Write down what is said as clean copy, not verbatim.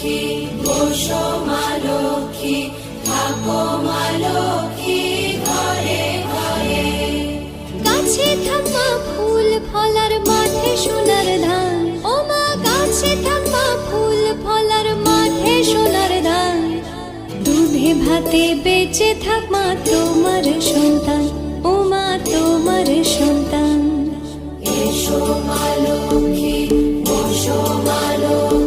লক্ষ্মী বসো মা লক্ষ্মী থাকো মা লক্ষ্মী ঘরে ঘরে। গাছে থাকা ফুল ফলার মাঠে সোনার ধান, ও মা গাছে থাকা ফুল ফলার মাঠে সোনার ধান। দুধে ভাতে বেঁচে থাক মা তোমার সন্তান, ও মা তোমার সন্তান। এসো মা লক্ষ্মী বসো মা লক্ষ্মী